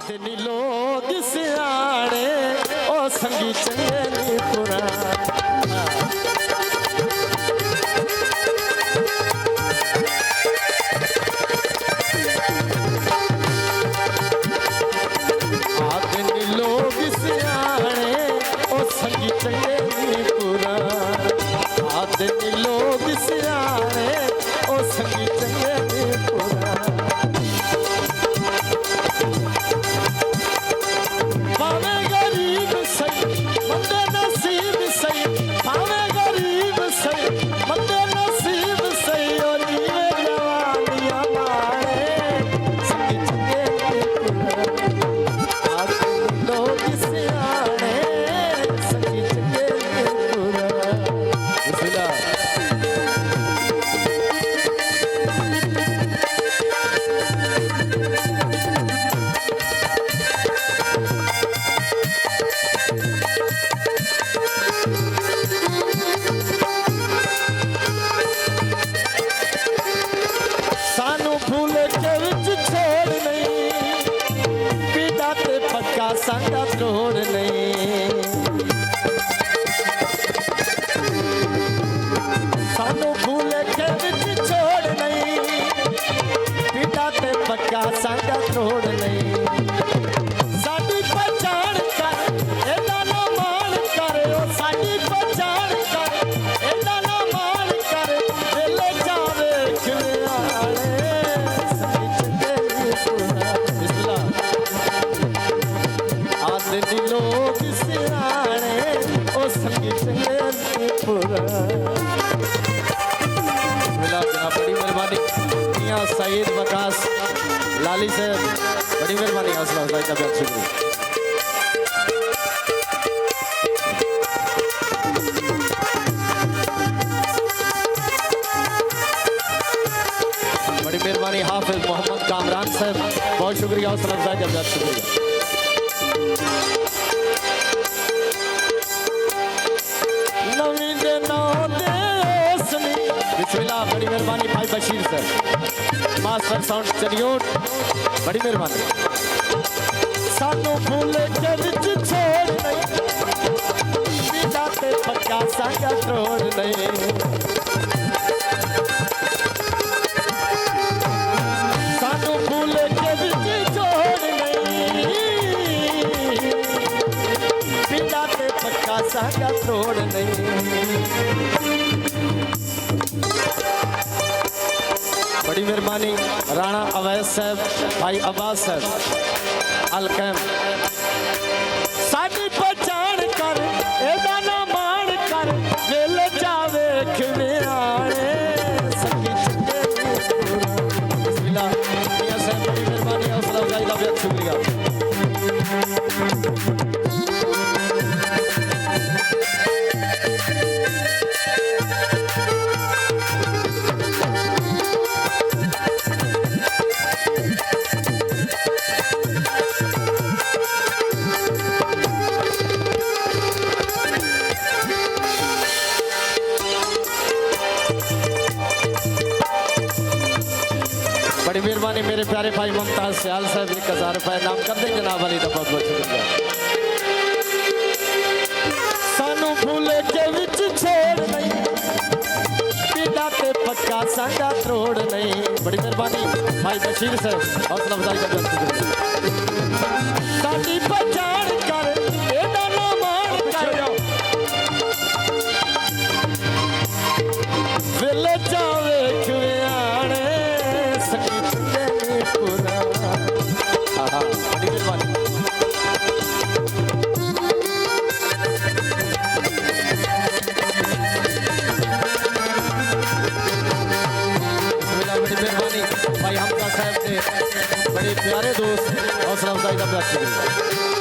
आते नी लोग सियाने ओ संगी चंगे नी पुराने। आते नी लोग सियाने ओ संगी चंगे नी पुराने। आते नी लोग सियाने ओ संगी चंगे नी पुराने। संगा तोड़ नहीं सानू भूल के विच छोड़ नहीं पिता ते पक्का संगा तोड़ नहीं। साडी पहचान कर एदा ना मान कर ओ साडी पहचान कर एदा ना मान कर दिल जावे खियाले आदनी लोग सियाने ओ संगी चंगे नी पुराने। जनाब बड़ी मेहरबानी मियां सईद वकास लाली साहब, बड़ी मेहरबानी हौसला अफजाई का बहुत शुक्रिया। बड़ी मेहरबानी हाफिज मोहम्मद कामरान साहब, बहुत शुक्रिया हौसला अफजाई का बहुत शुक्रिया। बिस्मिल्लाह, बड़ी मेहरबानी भाई Bashir sir, master sound Chiniot, बड़ी मेहरबानी। सानू भूल के विच छोड़ नहीं पिता ते पक्का संगा तोड़ नहीं। सानू भूल के विच छोड़ नहीं पिता ते पक्का संगा तोड़ नहीं। बड़ी मेहरबानी राणा अवैस साहब, भाई अब्बास साहब अलकैम। साडी पहचान कर एदा ना मान कर दिल जावे खियाले संगी चंगे नी पुराने। बिस्मिल्लाह मियां साहब, बड़ी मेहरबानी हौसला अफजाई का बहुत शुक्रिया। बड़ी मेहरबानी मेरे प्यारे भाई मुमताज सियाल साहब, 1000 रुपए नाम कर दें जनाब वाली दफा बहुत शुक्रिया। सानू भूल के विच छोड़ नहीं पिता ते पक्का संगा तोड़ नहीं। बड़ी मेहरबानी भाई बशीर साहब, हौसला अफजाई का बहुत शुक्रिया। साडी पहचान कर एदा ना मान कर दिल जावे खियाले संगी चंगे नी पुराने। बड़ी मेहरबानी। बड़ी मेहरबानी भाई हमजा साहब ने, बड़े प्यारे दोस्त, हौसला अफजाई का बहुत शुक्रिया।